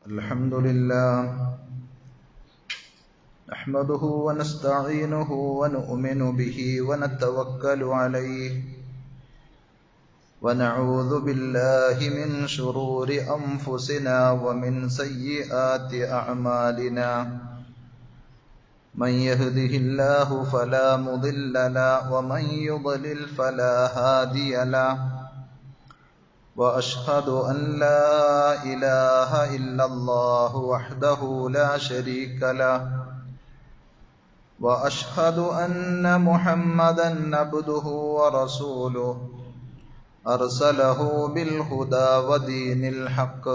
الحمد لله نحمده ونستعينه ونؤمن به ونتوكل عليه ونعوذ بالله من شرور أنفسنا ومن سيئات أعمالنا من يهده الله فلا مضل له ومن يضلل فلا هادي له وأشهد أن لا إله إلا الله وحده لا شريك له وأشهد أن محمدا عبده ورسوله أرسله بالهدى ودين الحق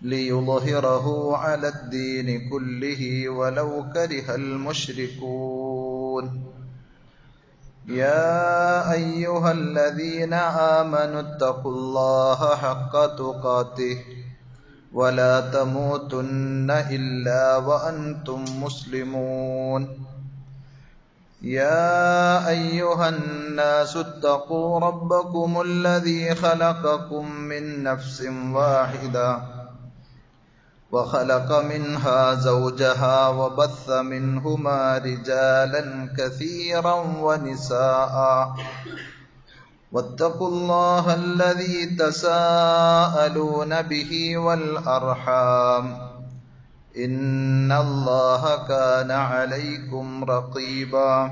ليظهره على الدين كله ولو كره المشركون يا أيها الذين آمنوا اتقوا الله حق تقاته ولا تموتن إلا وأنتم مسلمون يا أيها الناس اتقوا ربكم الذي خلقكم من نفس واحدة وخلق منها زوجها وبث منهما رجالا كثيرا ونساء واتقوا الله الذي تساءلون به والأرحام إن الله كان عليكم رقيبا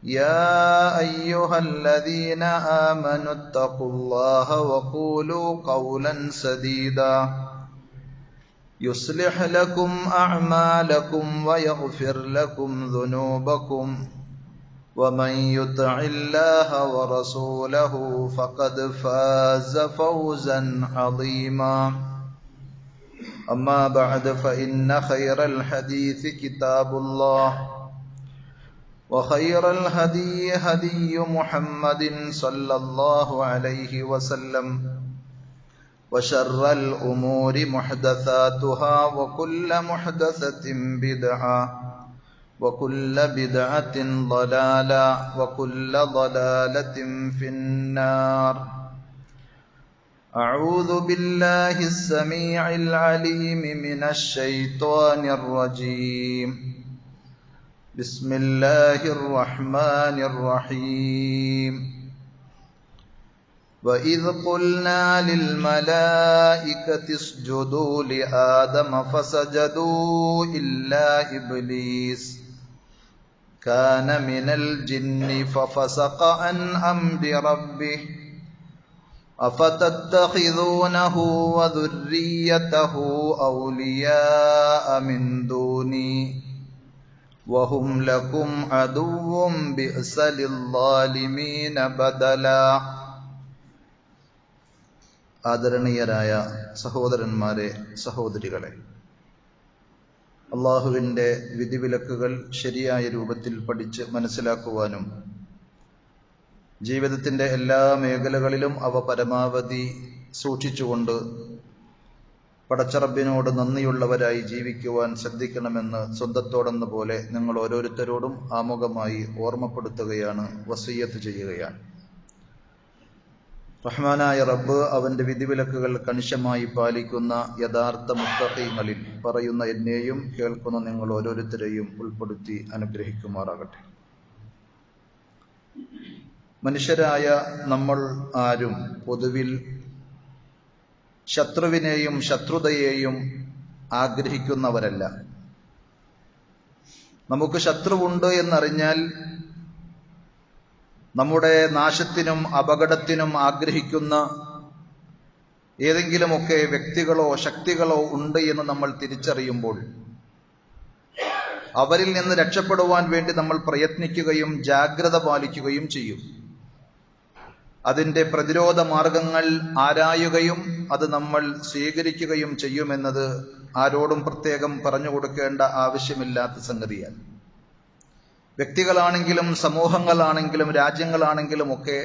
يا أيها الذين آمنوا اتقوا الله وقولوا قولا سديدا يصلح لكم أعمالكم ويغفر لكم ذنوبكم ومن يطع الله ورسوله فقد فاز فوزا عظيما أما بعد فإن خير الحديث كتاب الله وخير الهدي هدي محمد صلى الله عليه وسلم وشر الأمور محدثاتها وكل محدثة بدعة وكل بدعة ضلالة وكل ضلالة في النار أعوذ بالله السميع العليم من الشيطان الرجيم بسم الله الرحمن الرحيم وإذ قلنا للملائكة اسجدوا لآدم فسجدوا إلا إبليس كان من الجن ففسق عن أمر ربه أفتتخذونه وذريته أولياء من دوني وهم لكم عدو بئس للظالمين بدلا ആദരണീയരായ സഹോദരന്മാരെ, സഹോദരികളെ, അള്ളാഹുവിൻ്റെ വിധിവിലക്കുകൾ ശരിയായ രൂപത്തിൽ പഠിച്ച് മനസ്സിലാക്കുവാനും ജീവിതത്തിൻ്റെ എല്ലാ മേഖലകളിലും അവ പരമാവധി സൂക്ഷിച്ചുകൊണ്ട് പടച്ചറബിനോട് നന്ദിയുള്ളവരായി ജീവിക്കുവാൻ ശ്രദ്ധിക്കണമെന്ന് സ്വന്തത്തോടെന്ന പോലെ നിങ്ങൾ ഓരോരുത്തരോടും ആമുഖമായി ഓർമ്മപ്പെടുത്തുകയാണ്, വസിയ്യത്ത് ചെയ്യുകയാണ്. റഹ്മാനായ റബ്ബ് അവന്റെ വിധിവിലക്കുകൾ കണിശമായി പാലിക്കുന്ന യഥാർത്ഥ മുത്തഖീങ്ങളിൽ പറയുന്ന എന്നെയും കേൾക്കുന്ന നിങ്ങൾ ഓരോരുത്തരെയും ഉൾപ്പെടുത്തി അനുഗ്രഹിക്കുമാറാകട്ടെ. മനുഷ്യരായ നമ്മൾ ആരും പൊതുവിൽ ശത്രുവിനെയും ശത്രുതയെയും ആഗ്രഹിക്കുന്നവരല്ല. നമുക്ക് ശത്രുവുണ്ട് എന്നറിഞ്ഞാൽ നമ്മുടെ നാശത്തിനും അപകടത്തിനും ആഗ്രഹിക്കുന്ന ഏതെങ്കിലുമൊക്കെ വ്യക്തികളോ ശക്തികളോ ഉണ്ട് എന്ന് നമ്മൾ തിരിച്ചറിയുമ്പോൾ അവരിൽ നിന്ന് രക്ഷപ്പെടുവാൻ വേണ്ടി നമ്മൾ പ്രയത്നിക്കുകയും ജാഗ്രത പാലിക്കുകയും ചെയ്യും. അതിൻ്റെ പ്രതിരോധ മാർഗങ്ങൾ ആരായുകയും അത് നമ്മൾ സ്വീകരിക്കുകയും ചെയ്യുമെന്നത് ആരോടും പ്രത്യേകം പറഞ്ഞു കൊടുക്കേണ്ട ആവശ്യമില്ലാത്ത സംഗതിയാണ്. വ്യക്തികളാണെങ്കിലും സമൂഹങ്ങളാണെങ്കിലും രാജ്യങ്ങളാണെങ്കിലും ഒക്കെ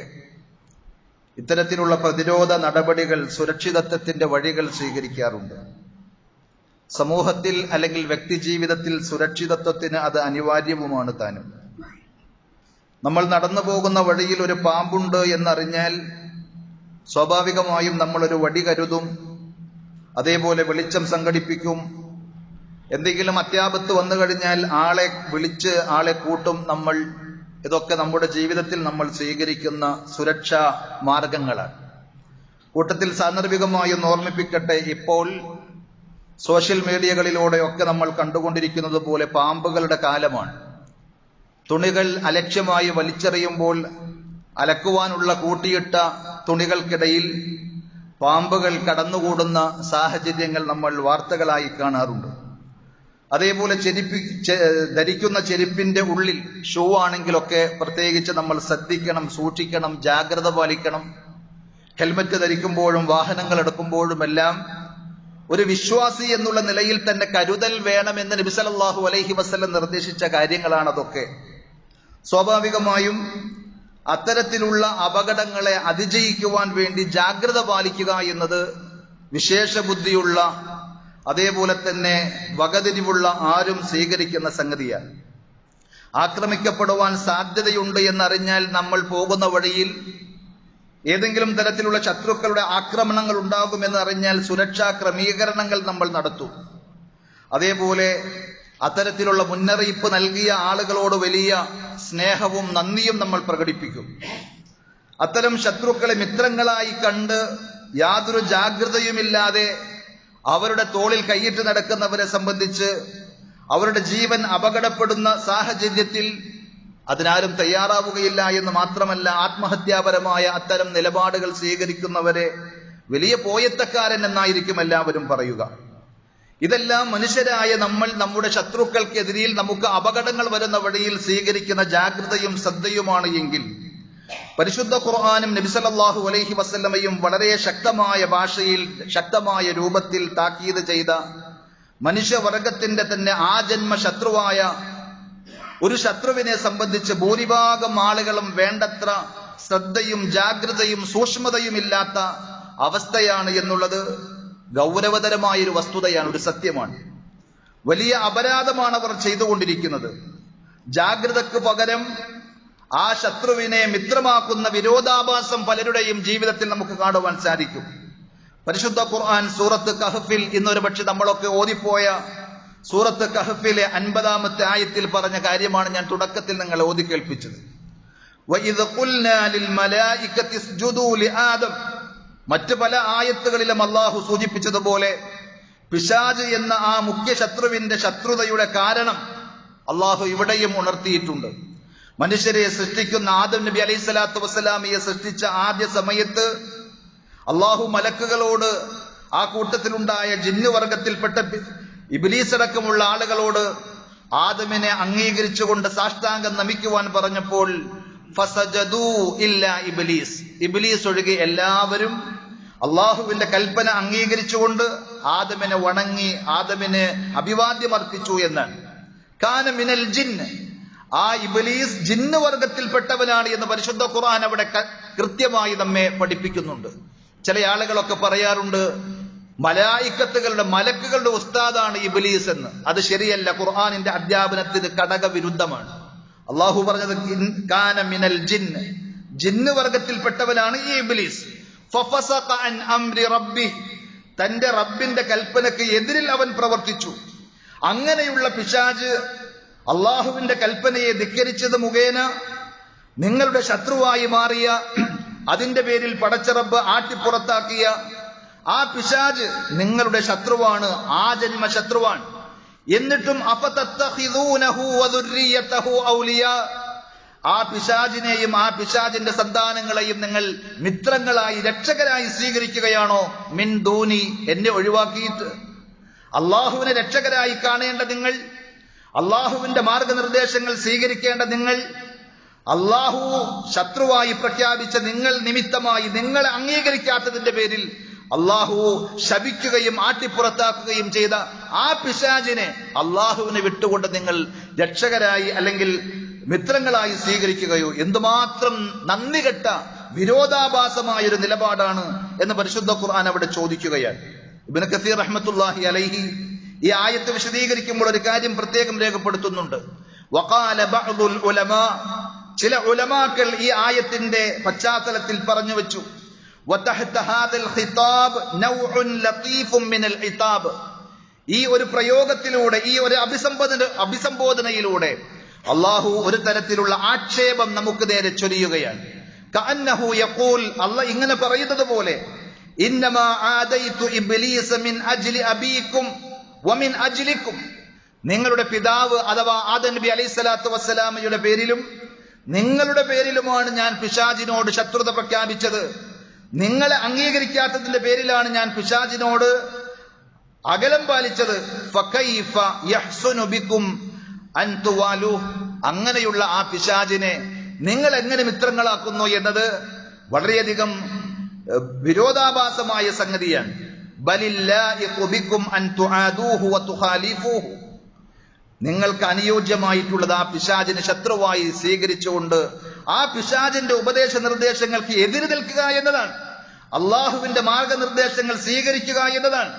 ഇത്തരത്തിലുള്ള പ്രതിരോധ നടപടികൾ, സുരക്ഷിതത്വത്തിന്റെ വഴികൾ സ്വീകരിക്കാറുണ്ട്. സമൂഹത്തിൽ അല്ലെങ്കിൽ വ്യക്തിജീവിതത്തിൽ സുരക്ഷിതത്വത്തിന് അത് അനിവാര്യവുമാണ് താനും. നമ്മൾ നടന്നു പോകുന്ന വഴിയിൽ ഒരു പാമ്പുണ്ട് എന്നറിഞ്ഞാൽ സ്വാഭാവികമായും നമ്മളൊരു വടി കരുതും. അതേപോലെ വെളിച്ചം സംഘടിപ്പിക്കും. എന്തെങ്കിലും അത്യാപത്ത് വന്നു കഴിഞ്ഞാൽ ആളെ വിളിച്ച് ആളെ കൂട്ടും നമ്മൾ. ഇതൊക്കെ നമ്മുടെ ജീവിതത്തിൽ നമ്മൾ സ്വീകരിക്കുന്ന സുരക്ഷാ മാർഗങ്ങളാണ്. കൂട്ടത്തിൽ സാന്ദർഭികമായി ഒന്ന് ഓർമ്മിപ്പിക്കട്ടെ, ഇപ്പോൾ സോഷ്യൽ മീഡിയകളിലൂടെയൊക്കെ നമ്മൾ കണ്ടുകൊണ്ടിരിക്കുന്നത് പോലെ പാമ്പുകളുടെ കാലമാണ്. തുണികൾ അലക്ഷ്യമായി വലിച്ചെറിയുമ്പോൾ അലക്കുവാനുള്ള കൂട്ടിയിട്ട തുണികൾക്കിടയിൽ പാമ്പുകൾ കടന്നുകൂടുന്ന സാഹചര്യങ്ങൾ നമ്മൾ വാർത്തകളായി കാണാറുണ്ട്. അതേപോലെ ധരിക്കുന്ന ചെരുപ്പിന്റെ ഉള്ളിൽ ഷൂ ആണെങ്കിലൊക്കെ പ്രത്യേകിച്ച് നമ്മൾ ശ്രദ്ധിക്കണം, സൂക്ഷിക്കണം, ജാഗ്രത പാലിക്കണം. ഹെൽമറ്റ് ധരിക്കുമ്പോഴും വാഹനങ്ങൾ എടുക്കുമ്പോഴുമെല്ലാം ഒരു വിശ്വാസി എന്നുള്ള നിലയിൽ തന്നെ കരുതൽ വേണമെന്ന് നബി സല്ലല്ലാഹു അലൈഹി വസല്ലം നിർദ്ദേശിച്ച കാര്യങ്ങളാണ് അതൊക്കെ. സ്വാഭാവികമായും അത്തരത്തിലുള്ള അപകടങ്ങളെ അതിജയിക്കുവാൻ വേണ്ടി ജാഗ്രത പാലിക്കുക എന്നത് വിശേഷ ബുദ്ധിയുള്ള, അതേപോലെ തന്നെ വകതിരിവുള്ള ആരും സ്വീകരിക്കുന്ന സംഗതിയാണ്. ആക്രമിക്കപ്പെടുവാൻ സാധ്യതയുണ്ട് എന്നറിഞ്ഞാൽ നമ്മൾ പോകുന്ന വഴിയിൽ ഏതെങ്കിലും തരത്തിലുള്ള ശത്രുക്കളുടെ ആക്രമണങ്ങൾ ഉണ്ടാകുമെന്ന് അറിഞ്ഞാൽ സുരക്ഷാ ക്രമീകരണങ്ങൾ നമ്മൾ നടത്തും. അതേപോലെ അത്തരത്തിലുള്ള മുന്നറിയിപ്പ് നൽകിയ ആളുകളോട് വലിയ സ്നേഹവും നന്ദിയും നമ്മൾ പ്രകടിപ്പിക്കും. അത്തരം ശത്രുക്കളെ മിത്രങ്ങളായി കണ്ട് യാതൊരു ജാഗ്രതയുമില്ലാതെ അവരുടെ തോളിൽ കൈയിട്ട് നടക്കുന്നവരെ സംബന്ധിച്ച് അവരുടെ ജീവൻ അപകടപ്പെടുന്ന സാഹചര്യത്തിൽ അതിനാരും തയ്യാറാവുകയില്ല എന്ന് മാത്രമല്ല, ആത്മഹത്യാപരമായ അത്തരം നിലപാടുകൾ സ്വീകരിക്കുന്നവരെ വലിയ പോയത്തക്കാരൻ എന്നായിരിക്കും എല്ലാവരും പറയുക. ഇതെല്ലാം മനുഷ്യരായ നമ്മൾ നമ്മുടെ ശത്രുക്കൾക്കെതിരിൽ നമുക്ക് അപകടങ്ങൾ വരുന്ന വഴിയിൽ സ്വീകരിക്കുന്ന ജാഗ്രതയും ശ്രദ്ധയുമാണ് എങ്കിൽ പരിശുദ്ധ ഖുർആനും നബി സല്ലല്ലാഹു അലൈഹി വസല്ലമയും വളരെ ശക്തമായ ഭാഷയിൽ ശക്തമായ രൂപത്തിൽ താക്കീത് ചെയ്ത മനുഷ്യവർഗത്തിന്റെ തന്നെ ആജന്മ ശത്രുവായ ഒരു ശത്രുവിനെ സംബന്ധിച്ച് ഭൂരിഭാഗം ആളുകളും വേണ്ടത്ര ശ്രദ്ധയും ജാഗ്രതയും സൂക്ഷ്മതയും ഇല്ലാത്ത അവസ്ഥയാണ് എന്നുള്ളത് ഗൗരവതരമായൊരു വസ്തുതയാണ്, ഒരു സത്യമാണ്. വലിയ അപരാധമാണ് അവർ ചെയ്തുകൊണ്ടിരിക്കുന്നത്. ജാഗ്രതയ്ക്ക് പകരം ആ ശത്രുവിനെ മിത്രമാക്കുന്ന വിരോധാഭാസം പലരുടെയും ജീവിതത്തിൽ നമുക്ക് കാണുവാൻ സാധിക്കും. പരിശുദ്ധ ഖുർആൻ സൂറത്ത് കഹ്ഫിൽ ഇന്നൊരു പക്ഷെ നമ്മളൊക്കെ ഓതിപ്പോയ സൂറത്ത് കഹ്ഫിലെ 50-ാമത്തെ ആയത്തിൽ പറഞ്ഞ കാര്യമാണ് ഞാൻ തുടക്കത്തിൽ നിങ്ങളെ ഓതി കേൾപ്പിച്ചത്. വഇദ് ഖുൽനാ ലിൽ മലായികതി ഇസ്ജുദൂ ലിആദം. മറ്റു പല ആയത്തുകളിലും അല്ലാഹു സൂചിപ്പിച്ചതുപോലെ പിശാച് എന്ന ആ മുഖ്യ ശത്രുവിന്റെ ശത്രുതയുടെ കാരണം അല്ലാഹു ഇവിടെയും ഉണർത്തിയിട്ടുണ്ട്. മനുഷ്യരെ സൃഷ്ടിക്കുന്ന ആദം നബി അലൈഹിസ്സലാത്തു വസ്സലാമിയെ സൃഷ്ടിച്ച ആദ്യ സമയത്ത് അല്ലാഹു മലക്കുകളോട്, ആ കൂട്ടത്തിലുണ്ടായ ജിന്ന് വർഗത്തിൽപ്പെട്ട ഇബ്ലീസ് അടക്കമുള്ള ആളുകളോട് ആദമിനെ അംഗീകരിച്ചുകൊണ്ട് സാഷ്ടാംഗം നമിക്കുവാൻ പറഞ്ഞപ്പോൾ ഫസജദൂ ഇല്ലാ ഇബ്ലീസ്, ഇബ്ലീസ് ഒഴികെ എല്ലാവരും അള്ളാഹുവിന്റെ കൽപ്പന അംഗീകരിച്ചുകൊണ്ട് ആദമിനെ വണങ്ങി ആദമിന് അഭിവാദ്യം അർപ്പിച്ചു എന്നാണ്. കാന മിനൽ ജിന്ന്, ആ ഇബ്ലീസ് ജിന്ന് വർഗത്തിൽപ്പെട്ടവനാണ് എന്ന് പരിശുദ്ധ ഖുർആൻ അവിടെ കൃത്യമായി നമ്മെ പഠിപ്പിക്കുന്നുണ്ട്. ചില ആളുകളൊക്കെ പറയാറുണ്ട് മലായിക്കത്തുകളുടെ മലക്കുകളുടെ ഉസ്താദാണ് ഇബ്ലീസ് എന്ന്. അത് ശരിയല്ല, ഖുർആനിന്റെ അധ്യാപനത്തിന് കടകവിരുദ്ധമാണ്. അള്ളാഹു പറഞ്ഞത് കാന മിനൽ ജിന്ന്, ജിന്ന് വർഗത്തിൽപ്പെട്ടവനാണ് ഈ ഇബ്ലീസ്. ഫഫസഖ അൻ അംരി റബ്ബി, തന്റെ റബ്ബിന്റെ കൽപ്പനയ്ക്ക് എതിരിൽ അവൻ പ്രവർത്തിച്ചു. അങ്ങനെയുള്ള പിശാച് അള്ളാഹുവിന്റെ കൽപ്പനയെ ധിക്കരിച്ചത് മുഖേന നിങ്ങളുടെ ശത്രുവായി മാറിയ, അതിന്റെ പേരിൽ പടച്ച റബ്ബ് ആട്ടിപ്പുറത്താക്കിയ ആ പിശാച് നിങ്ങളുടെ ശത്രുവാണ്, ആജന്മ ശത്രുവാണ്. എന്നിട്ടും അഫതത്തഖിദൂനഹു വദുർരിയതഹു ഔലിയാ, ആ പിശാചിനെയും ആ പിശാചിന്റെ സന്താനങ്ങളെയും നിങ്ങൾ മിത്രങ്ങളായി രക്ഷകരായി സ്വീകരിക്കുകയാണോ? മിൻ ദൂനി, എന്നെ ഒഴിവാക്കിയിട്ട്. അള്ളാഹുവിനെ രക്ഷകരായി കാണേണ്ട നിങ്ങൾ, അള്ളാഹുവിന്റെ മാർഗനിർദ്ദേശങ്ങൾ സ്വീകരിക്കേണ്ട നിങ്ങൾ, അള്ളാഹു ശത്രുവായി പ്രഖ്യാപിച്ച നിങ്ങൾ നിമിത്തമായി നിങ്ങളെ അംഗീകരിക്കാത്തതിന്റെ പേരിൽ അള്ളാഹു ശപിക്കുകയും ആട്ടിപ്പുറത്താക്കുകയും ചെയ്ത ആ പിശാചിനെ അള്ളാഹുവിനെ വിട്ടുകൊണ്ട് നിങ്ങൾ രക്ഷകരായി അല്ലെങ്കിൽ മിത്രങ്ങളായി സ്വീകരിക്കുകയോ? എന്തുമാത്രം നന്ദികെട്ട വിരോധാഭാസമായൊരു നിലപാടാണ് എന്ന് പരിശുദ്ധ ഖുർആൻ അവിടെ ചോദിക്കുകയാണ്. ഇബ്നു കസീർ റഹ്മത്തുള്ളാഹി അലൈഹി ഈ ആയത്ത് വിശദീകരിക്കുമ്പോൾ ഒരു കാര്യം പ്രത്യേകം രേഖപ്പെടുത്തുന്നുണ്ട്. വഖാല ബഅ്ദുൽ ഉലമാ, ചില ഉലമാക്കൾ ഈ ആയത്തിന്റെ പശ്ചാത്തലത്തിൽ പറഞ്ഞു വെച്ചു, വതഹ്ത ഹാദൽ ഖിതാബ് നൗഉൻ ലതീഫുൻ മിനൽ ഇതാബ്. ഈ ഒരു പ്രയോഗത്തിലൂടെ, ഈ ഒരു അഭിസംബോധനയിലൂടെ അള്ളാഹു ഒരു തരത്തിലുള്ള ആക്ഷേപം നമുക്ക് നേരെ ചൊരിയുകയാണ്. കഅന്നഹു യഖൂൽ, അല്ലാഹ് ഇങ്ങനെ പറയുന്നത് പോലെ, ഇന്നമാ ആദൈതു ഇബ്ലീസ മിൻ അജ്ലി അബീകും വമിൻ അജ്ലികും. നിങ്ങളുടെ പിതാവ് അഥവാ ആദം നബി അലൈഹിസ്സലാത്തു വസ്സലാമയുടെ പേരിലും നിങ്ങളുടെ പേരിലുമാണ് ഞാൻ പിശാചിനോട് ശത്രുത പ്രഖ്യാപിച്ചത്. നിങ്ങളെ അംഗീകരിക്കാത്തതിന്റെ പേരിലാണ് ഞാൻ പിശാചിനോട് അകലം പാലിച്ചത്. ഫകൈഫ യഹ്സുനു ബികും അൻ തുവാലു. അങ്ങനെയുള്ള ആ പിശാചിനെ നിങ്ങൾ എങ്ങനെ മിത്രങ്ങളാക്കുന്നു എന്നത് വളരെയധികം വിരോധാഭാസമായ സംഗതിയാണ്. ബലില്ലാഹിഖു ബികും അൻ തുആദൂഹു വതുഖാലിഫൂഹു. നിങ്ങൾക്ക് അനുയോജ്യമായിട്ടുള്ളത് ആ പിശാചിനെ ശത്രുവായി സ്വീകരിച്ചുകൊണ്ട് ആ പിശാചിന്റെ ഉപദേശ നിർദ്ദേശങ്ങൾക്ക് എതിര് നിൽക്കുക എന്നതാണ്. അള്ളാഹുവിന്റെ മാർഗനിർദ്ദേശങ്ങൾ സ്വീകരിക്കുക എന്നതാണ്.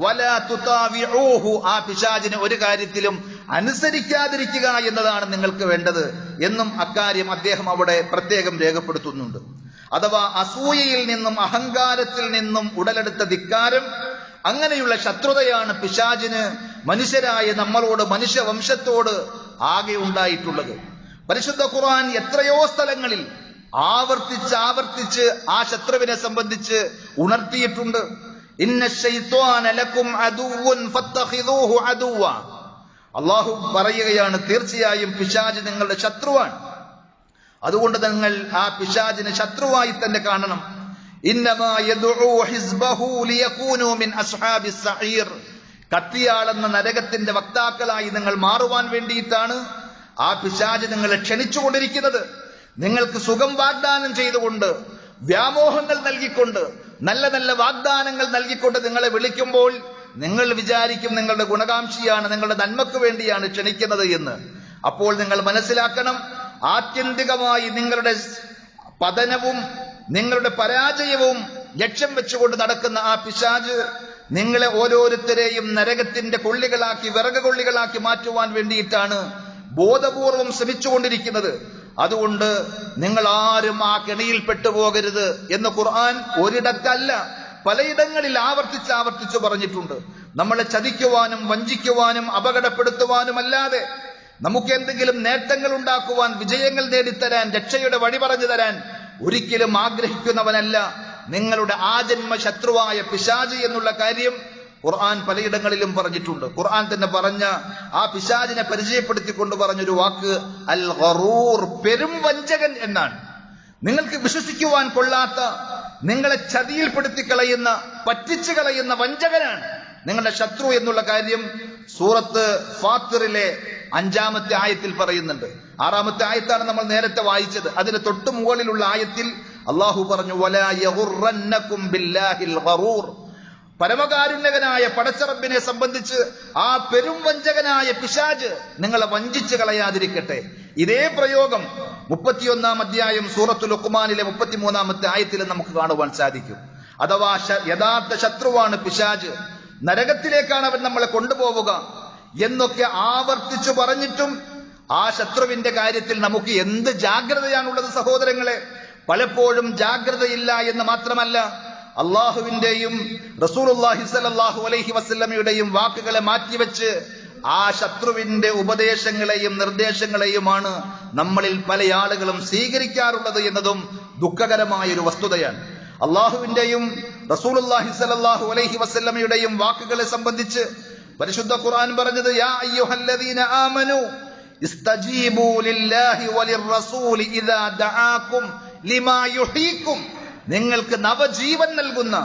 വലാ തുതാവിഊഹു, ആ പിശാചിനെ ഒരു കാര്യത്തിലും അനുസരിക്കാതിരിക്കുക എന്നതാണ് നിങ്ങൾക്ക് വേണ്ടത് എന്നും അക്കാര്യം അദ്ദേഹം അവിടെ പ്രത്യേകം രേഖപ്പെടുത്തുന്നുണ്ട്. അഥവാ അസൂയയിൽ നിന്നും അഹങ്കാരത്തിൽ നിന്നും ഉടലെടുത്ത ധിക്കാരം, അങ്ങനെയുള്ള ശത്രുതയാണ് പിശാചിന് മനുഷ്യരായ നമ്മളോട്, മനുഷ്യവംശത്തോട് ആകെ ഉണ്ടായിട്ടുള്ളത്. പരിശുദ്ധ ഖുർആൻ എത്രയോ സ്ഥലങ്ങളിൽ ആവർത്തിച്ച് ആ ശത്രുവിനെ സംബന്ധിച്ച് ഉണർത്തിയിട്ടുണ്ട്. ഇന്ന ശൈത്വാന ലക്കും അദുവ്വുൻ ഫത്തഖിദൂഹു അദുവ്വ. അല്ലാഹു പറയുകയാണ്, തീർച്ചയായും പിശാച് നിങ്ങളുടെ ശത്രുവാണ്, അതുകൊണ്ട് നിങ്ങൾ ആ പിശാചിനെ ശത്രുവായി തന്നെ കാണണം. ഇന്നമാ യദ്ഉ ഹിസ്ബഹു ലിയകൂനു മിൻ അസ്ഹാബിസ് സഈർ. കത്തിയാളെന്ന നരകത്തിന്റെ വക്താക്കളായി നിങ്ങൾ മാറുവാൻ വേണ്ടിയിട്ടാണ് ആ പിശാച് നിങ്ങളെ ക്ഷണിച്ചുകൊണ്ടിരിക്കുന്നത്. നിങ്ങൾക്ക് സുഖം വാഗ്ദാനം ചെയ്തുകൊണ്ട്, വ്യാമോഹങ്ങൾ നൽകിക്കൊണ്ട്, നല്ല നല്ല വാഗ്ദാനങ്ങൾ നൽകിക്കൊണ്ട് നിങ്ങളെ വിളിക്കുമ്പോൾ നിങ്ങൾ വിചാരിക്കും നിങ്ങളുടെ ഗുണകാംക്ഷിയാണ്, നിങ്ങളുടെ നന്മക്ക് വേണ്ടിയാണ് ക്ഷണിക്കുന്നത് എന്ന്. അപ്പോൾ നിങ്ങൾ മനസ്സിലാക്കണം, ആത്യന്തികമായി നിങ്ങളുടെ പതനവും നിങ്ങളുടെ പരാജയവും ലക്ഷ്യം വെച്ചുകൊണ്ട് നടക്കുന്ന ആ പിശാച് നിങ്ങളെ ഓരോരുത്തരെയും നരകത്തിന്റെ കൊള്ളികളാക്കി, വിറക് കൊള്ളികളാക്കി മാറ്റുവാൻ വേണ്ടിയിട്ടാണ് ബോധപൂർവം ശ്രമിച്ചുകൊണ്ടിരിക്കുന്നത്. അതുകൊണ്ട് നിങ്ങൾ ആരും ആ കെണിയിൽ പെട്ടുപോകരുത് എന്ന് ഖുർആൻ ഒരിടത്തല്ല പലയിടങ്ങളിൽ ആവർത്തിച്ച് പറഞ്ഞിട്ടുണ്ട്. നമ്മളെ ചതിക്കുവാനും വഞ്ചിക്കുവാനും അപകടപ്പെടുത്തുവാനുമല്ലാതെ നമുക്ക് എന്തെങ്കിലും നേട്ടങ്ങൾ ഉണ്ടാക്കുവാൻ, വിജയങ്ങൾ നേടിത്തരാൻ, രക്ഷയുടെ വഴി പറഞ്ഞു തരാൻ ഒരിക്കലും ആഗ്രഹിക്കുന്നവനല്ല നിങ്ങളുടെ ആജന്മ ശത്രുവായ പിശാച് എന്നുള്ള കാര്യം ഖുർആൻ പലയിടങ്ങളിലും പറഞ്ഞിട്ടുണ്ട്. ഖുർആൻ തന്നെ പറഞ്ഞ ആ പിശാചിനെ പരിചയപ്പെടുത്തിക്കൊണ്ട് പറഞ്ഞൊരു വാക്ക് അൽ ഗറൂർ, പെരും വഞ്ചകൻ എന്നാണ്. നിങ്ങൾക്ക് വിശ്വസിക്കുവാൻ കൊള്ളാത്ത, നിങ്ങളെ ചതിയിൽപ്പെടുത്തി കളയുന്ന, പറ്റിച്ചു കളയുന്ന വഞ്ചകനാണ് നിങ്ങളുടെ ശത്രു എന്നുള്ള കാര്യം സൂറത്ത് ഫാത്തിറിലെ 5-ാമത്തെ ആയത്തിൽ പറയുന്നുണ്ട്. 6-ാമത്തെ ആയത്താണ് നമ്മൾ നേരത്തെ വായിച്ചത്. അതിന് തൊട്ടു മുകളിലുള്ള ആയത്തിൽ അള്ളാഹു പറഞ്ഞു, വലാ യഗുറന്നകും ബില്ലാഹിൽ ഗറൂർ. പരമകാരുണ്യകനായ പടച്ചറബിനെ സംബന്ധിച്ച് ആ പെരും വഞ്ചകനായ പിശാച് നിങ്ങളെ വഞ്ചിച്ചു കളയാതിരിക്കട്ടെ. ഇതേ പ്രയോഗം 31-ാം അധ്യായം സൂറത്തുൽ ലുഖ്മാനിലെ 33-ാമത്തെ ആയത്തിൽ നമുക്ക് കാണുവാൻ സാധിക്കും. അഥവാ യഥാർത്ഥ ശത്രുവാണ് പിശാച്, നരകത്തിലേക്കാണ് അവൻ നമ്മളെ കൊണ്ടുപോവുക എന്നൊക്കെ ആവർത്തിച്ചു പറഞ്ഞിട്ടും ആ ശത്രുവിന്റെ കാര്യത്തിൽ നമുക്ക് എന്ത് ജാഗ്രതയാണുള്ളത് സഹോദരങ്ങളെ. പലപ്പോഴും ജാഗ്രതയില്ല എന്ന് മാത്രമല്ല, അള്ളാഹുവിന്റെയും റസൂലുള്ളാഹി സ്വല്ലല്ലാഹു അലൈഹി വസല്ലമയുടെയും വാക്കുകളെ മാറ്റിവെച്ച് ആ ശത്രുവിന്റെ ഉപദേശങ്ങളെയും നിർദ്ദേശങ്ങളെയുമാണ് നമ്മളിൽ പല ആളുകളും സ്വീകരിക്കാറുള്ളത് എന്നതും ദുഃഖകരമായ ഒരു വസ്തുതയാണ്. അള്ളാഹുവിന്റെയും റസൂലുള്ളാഹി സ്വല്ലല്ലാഹു അലൈഹി വസല്ലമയുടെയും വാക്കുകളെ സംബന്ധിച്ച് പരിശുദ്ധ ഖുർആൻ പറഞ്ഞത്, യാ അയ്യുഹല്ലദീന ആമനു ഇസ്തജീബു ലില്ലാഹി വലിർറസൂലി ഇദാ ദആകും ലിമാ യുഹീകും. നിങ്ങൾക്ക് നവജീവൻ നൽകുന്ന,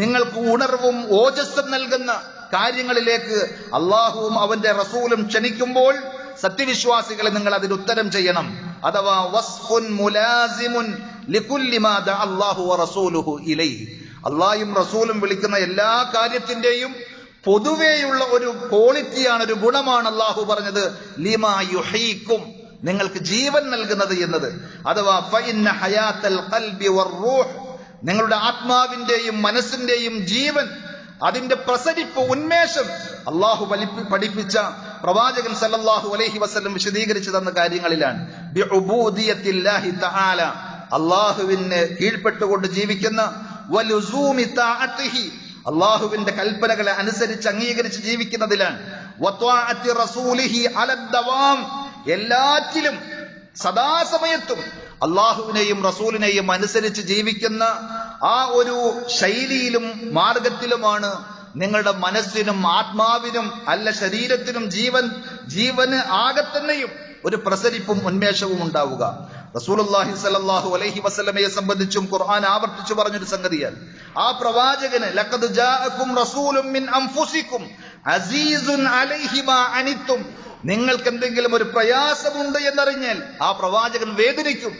നിങ്ങൾക്ക് ഉണർവും ഓജസ്സും നൽകുന്ന കാര്യങ്ങളിലേക്ക് അള്ളാഹുവും അവന്റെ റസൂലും ക്ഷണിക്കുമ്പോൾ സത്യവിശ്വാസികളെ നിങ്ങൾ അതിന് ഉത്തരം ചെയ്യണം. അഥവാ വസ്ഫുൻ മുലാസിമുൻ ലികുല്ലി മാ ദഅ അല്ലാഹു വറസൂലുഹു ഇലൈഹി. അള്ളാഹും റസൂലും വിളിക്കുന്ന എല്ലാ കാര്യത്തിന്റെയും പൊതുവെയുള്ള ഒരു ക്വാളിറ്റിയാണ്, ഒരു ഗുണമാണ് അള്ളാഹു പറഞ്ഞത് ലിമാ യുഹീകും, നിങ്ങൾക്ക് ജീവൻ നൽകുന്നത് എന്നത്. അഥവാ ഫഇന്ന ഹയാത്തൽ ഖൽബി വറൂഹ്, നിങ്ങളുടെ ആത്മാവിന്റെയും മനസ്സിന്റെയും ജീവൻ, അതിന്റെ പ്രസരിപ്പ്, ഉന്മേഷം അള്ളാഹു പഠിപ്പിച്ച പ്രവാചകൻ സല്ലല്ലാഹു അലൈഹി വസല്ലം വിശദീകരിച്ചു തന്ന കാര്യങ്ങളിലാണ്. ബിഉബൂദിയത്തില്ലാഹി തആല, അള്ളാഹുവിന് കീഴ്പ്പെട്ടുകൊണ്ട് ജീവിക്കുന്ന, വലുസൂമി തഅതിഹി, അല്ലാഹുവിന്റെ കൽപ്പനകളെ അനുസരിച്ച് അംഗീകരിച്ച് ജീവിക്കുന്നതിലാണ്. വത്വാഅത്തി റസൂലിഹി അലദ്ദവാം, എല്ലാറ്റിലും സദാസമയത്തും അള്ളാഹുവിനെയും റസൂലിനെയും അനുസരിച്ച് ജീവിക്കുന്ന ആ ഒരു ശൈലിയിലും മാർഗത്തിലുമാണ് നിങ്ങളുടെ മനസ്സിനും ആത്മാവിനും അല്ല ശരീരത്തിനും ജീവന് ആകെ തന്നെയും ഒരു പ്രസരിപ്പും ഉന്മേഷവും ഉണ്ടാവുക. റസൂലുള്ളാഹി സ്വല്ലല്ലാഹു അലൈഹി വസല്ലമയെ സംബന്ധിച്ചും ഖുർആൻ ആവർത്തിച്ചു പറഞ്ഞൊരു സംഗതിയാണ്. ആ പ്രവാചകന് ലഖദ് ജാഅകും റസൂലുൻ മിൻ അൻഫുസികും അസീസുൻ അലൈഹി മാ അനിത്തും, നിങ്ങൾക്ക് എന്തെങ്കിലും ഒരു പ്രയാസമുണ്ട് എന്നറിഞ്ഞാൽ ആ പ്രവാചകൻ വേദനിക്കും.